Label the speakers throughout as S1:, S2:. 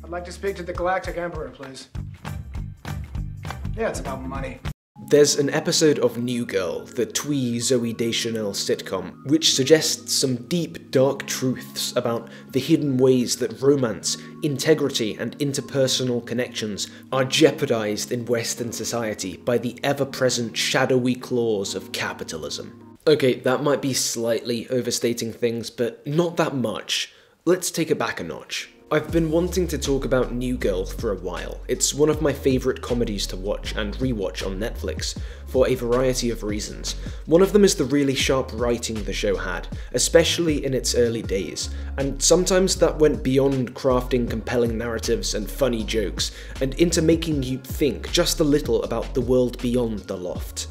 S1: I'd like to speak to the Galactic Emperor, please. Yeah, it's about money.
S2: There's an episode of New Girl, the twee Zooey Deschanel sitcom, which suggests some deep, dark truths about the hidden ways that romance, integrity, and interpersonal connections are jeopardized in Western society by the ever-present shadowy claws of capitalism. Okay, that might be slightly overstating things, but not that much. Let's take it back a notch. I've been wanting to talk about New Girl for a while. It's one of my favourite comedies to watch and rewatch on Netflix, for a variety of reasons. One of them is the really sharp writing the show had, especially in its early days, and sometimes that went beyond crafting compelling narratives and funny jokes, and into making you think just a little about the world beyond the loft.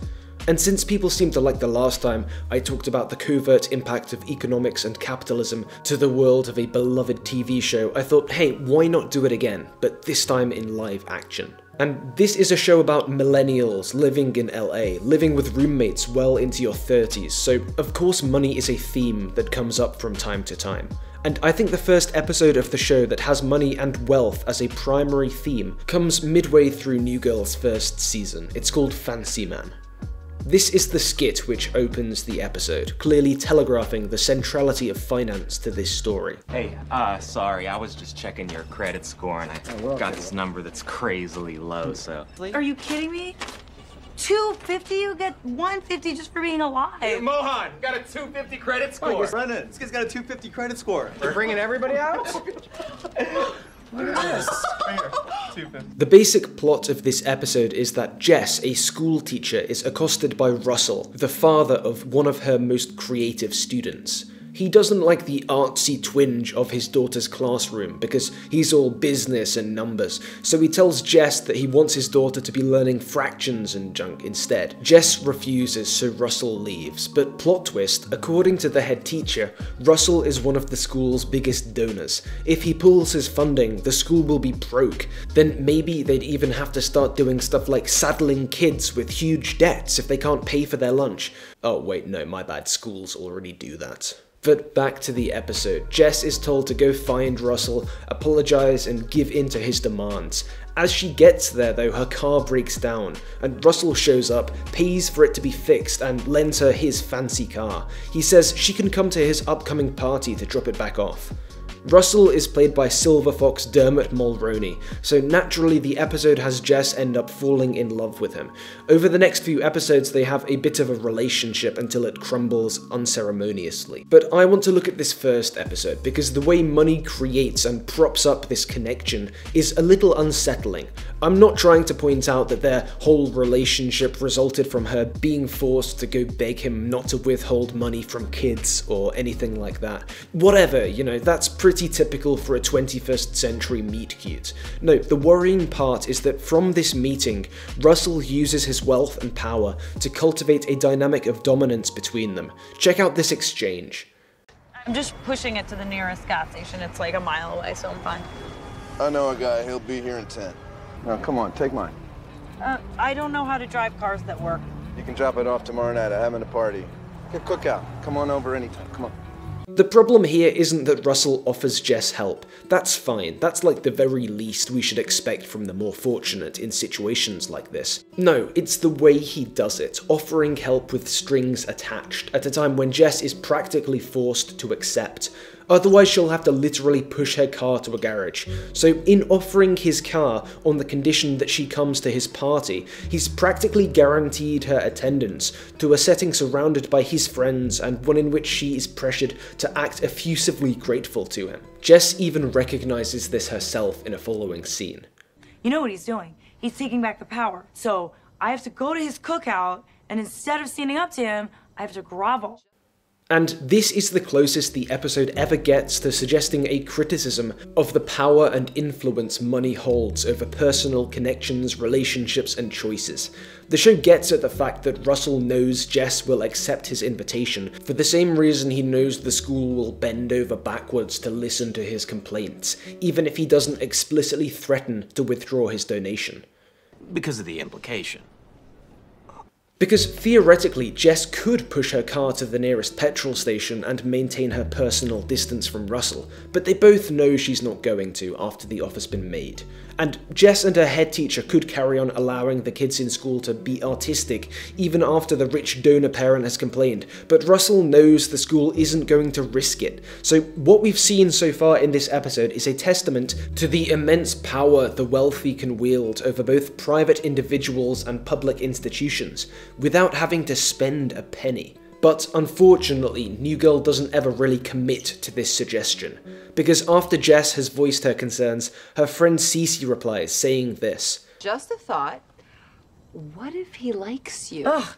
S2: And since people seem to like the last time I talked about the covert impact of economics and capitalism to the world of a beloved TV show, I thought, hey, why not do it again, but this time in live action. And this is a show about millennials living in LA, living with roommates well into your 30s, so of course money is a theme that comes up from time to time. And I think the first episode of the show that has money and wealth as a primary theme comes midway through New Girl's first season. It's called Fancy Man. This is the skit which opens the episode, clearly telegraphing the centrality of finance to this story.
S3: Hey, sorry, I was just checking your credit score and I got this number that's crazily low, so...
S4: Are you kidding me? 250? You get 150 just for being alive.
S3: Hey, Mohan, got a 250 credit score.
S5: Brennan, this guy's got a 250 credit score.
S1: You're bringing everybody out? Look at this.
S2: The basic plot of this episode is that Jess, a school teacher, is accosted by Russell, the father of one of her most creative students. He doesn't like the artsy twinge of his daughter's classroom because he's all business and numbers, so he tells Jess that he wants his daughter to be learning fractions and junk instead. Jess refuses, so Russell leaves, but plot twist, according to the head teacher, Russell is one of the school's biggest donors. If he pulls his funding, the school will be broke. Then maybe they'd even have to start doing stuff like saddling kids with huge debts if they can't pay for their lunch. Oh wait, no, my bad, schools already do that. But back to the episode. Jess is told to go find Russell, apologise and give in to his demands. As she gets there though, her car breaks down, and Russell shows up, pays for it to be fixed and lends her his fancy car. He says she can come to his upcoming party to drop it back off. Russell is played by Silver Fox Dermot Mulroney, so naturally the episode has Jess end up falling in love with him. Over the next few episodes they have a bit of a relationship until it crumbles unceremoniously. But I want to look at this first episode because the way money creates and props up this connection is a little unsettling. I'm not trying to point out that their whole relationship resulted from her being forced to go beg him not to withhold money from kids or anything like that. Whatever, you know, that's pretty typical for a 21st century meet cute. No, the worrying part is that from this meeting, Russell uses his wealth and power to cultivate a dynamic of dominance between them. Check out this exchange.
S4: I'm just pushing it to the nearest gas station. It's like a mile away, so I'm fine.
S6: I know a guy. He'll be here in 10.
S5: Now, come on, take mine.
S4: I don't know how to drive cars that work.
S6: You can drop it off tomorrow night. I'm having a party. Get cookout. Come on over anytime. Come on.
S2: The problem here isn't that Russell offers Jess help. That's fine, that's like the very least we should expect from the more fortunate in situations like this. No, it's the way he does it, offering help with strings attached, at a time when Jess is practically forced to accept. Otherwise she'll have to literally push her car to a garage. So in offering his car on the condition that she comes to his party, he's practically guaranteed her attendance to a setting surrounded by his friends and one in which she is pressured to act effusively grateful to him. Jess even recognizes this herself in a following scene.
S4: You know what he's doing? He's taking back the power. So I have to go to his cookout, and instead of standing up to him, I have to grovel.
S2: And this is the closest the episode ever gets to suggesting a criticism of the power and influence money holds over personal connections, relationships, and choices. The show gets at the fact that Russell knows Jess will accept his invitation for the same reason he knows the school will bend over backwards to listen to his complaints, even if he doesn't explicitly threaten to withdraw his donation.
S3: Because of the implication.
S2: Because theoretically, Jess could push her car to the nearest petrol station and maintain her personal distance from Russell, but they both know she's not going to after the offer's been made. And Jess and her head teacher could carry on allowing the kids in school to be artistic even after the rich donor parent has complained, but Russell knows the school isn't going to risk it. So what we've seen so far in this episode is a testament to the immense power the wealthy can wield over both private individuals and public institutions, without having to spend a penny. But unfortunately, New Girl doesn't ever really commit to this suggestion, because after Jess has voiced her concerns, her friend Cece replies, saying this:
S7: "Just a thought. What if he likes you?"
S2: Ugh.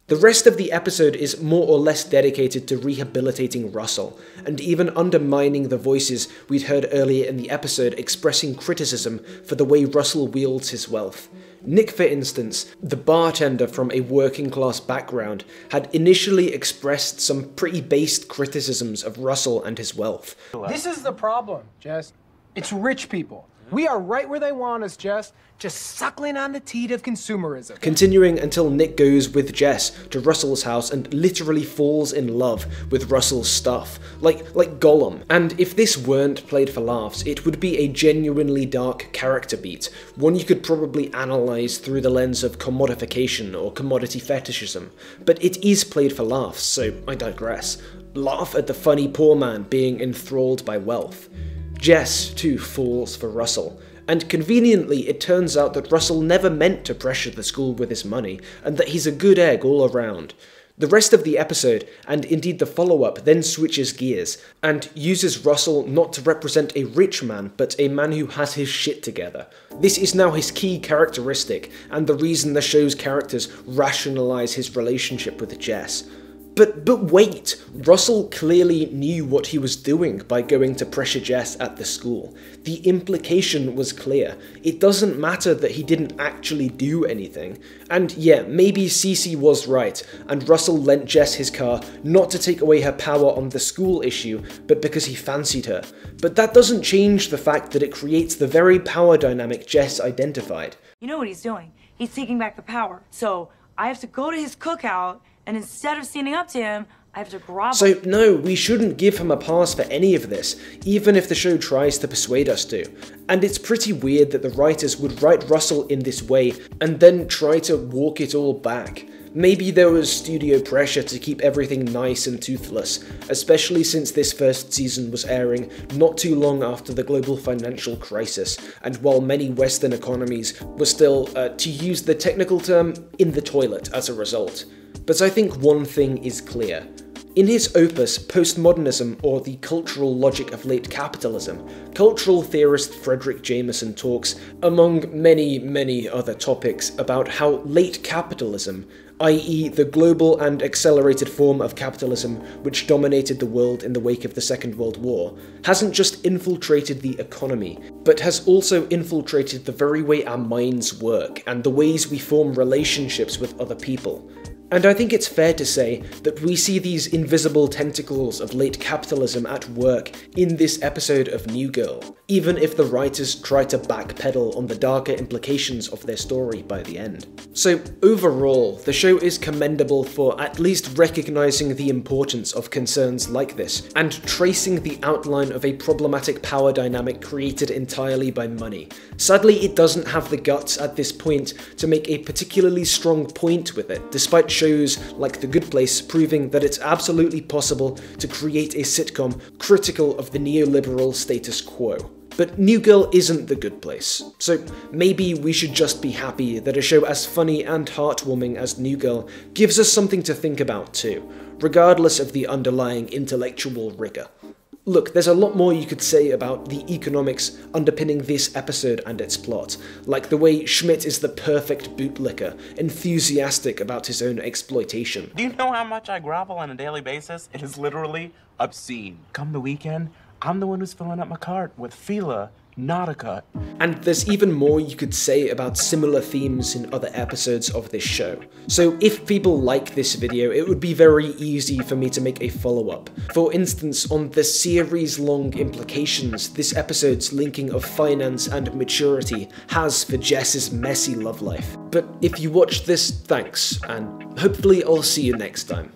S2: The rest of the episode is more or less dedicated to rehabilitating Russell, and even undermining the voices we'd heard earlier in the episode expressing criticism for the way Russell wields his wealth. Nick, for instance, the bartender from a working-class background, had initially expressed some pretty based criticisms of Russell and his wealth.
S1: This is the problem, Jess. It's rich people. We are right where they want us, Jess, just suckling on the teat of consumerism.
S2: Continuing until Nick goes with Jess to Russell's house and literally falls in love with Russell's stuff, like Gollum. And if this weren't played for laughs, it would be a genuinely dark character beat, one you could probably analyse through the lens of commodification or commodity fetishism. But it is played for laughs, so I digress. Laugh at the funny poor man being enthralled by wealth. Jess, too, falls for Russell, and conveniently it turns out that Russell never meant to pressure the school with his money, and that he's a good egg all around. The rest of the episode, and indeed the follow-up, then switches gears, and uses Russell not to represent a rich man, but a man who has his shit together. This is now his key characteristic, and the reason the show's characters rationalise his relationship with Jess. But wait, Russell clearly knew what he was doing by going to pressure Jess at the school. The implication was clear. It doesn't matter that he didn't actually do anything. And yeah, maybe Cece was right, and Russell lent Jess his car not to take away her power on the school issue, but because he fancied her. But that doesn't change the fact that it creates the very power dynamic Jess identified.
S4: You know what he's doing? He's taking back the power. So I have to go to his cookout, and instead of standing up to him, I have to grovel.
S2: So no, we shouldn't give him a pass for any of this, even if the show tries to persuade us to. And it's pretty weird that the writers would write Russell in this way, and then try to walk it all back. Maybe there was studio pressure to keep everything nice and toothless, especially since this first season was airing not too long after the global financial crisis, and while many Western economies were still, to use the technical term, in the toilet as a result. But I think one thing is clear. In his opus, Postmodernism, or the Cultural Logic of Late Capitalism, cultural theorist Fredric Jameson talks, among many other topics, about how late capitalism, i.e. the global and accelerated form of capitalism which dominated the world in the wake of the Second World War, hasn't just infiltrated the economy, but has also infiltrated the very way our minds work and the ways we form relationships with other people. And I think it's fair to say that we see these invisible tentacles of late capitalism at work in this episode of New Girl, even if the writers try to backpedal on the darker implications of their story by the end. So overall, the show is commendable for at least recognizing the importance of concerns like this, and tracing the outline of a problematic power dynamic created entirely by money. Sadly, it doesn't have the guts at this point to make a particularly strong point with it, despite shows like The Good Place proving that it's absolutely possible to create a sitcom critical of the neoliberal status quo. But New Girl isn't The Good Place, so maybe we should just be happy that a show as funny and heartwarming as New Girl gives us something to think about too, regardless of the underlying intellectual rigor. Look, there's a lot more you could say about the economics underpinning this episode and its plot, like the way Schmidt is the perfect bootlicker, enthusiastic about his own exploitation.
S3: Do you know how much I grovel on a daily basis? It is literally obscene. Come the weekend, I'm the one who's filling up my cart with Fila, not a cut.
S2: And there's even more you could say about similar themes in other episodes of this show. So if people like this video, it would be very easy for me to make a follow-up. For instance, on the series-long implications this episode's linking of finance and maturity has for Jess's messy love life. But if you watched this, thanks, and Hopefully I'll see you next time.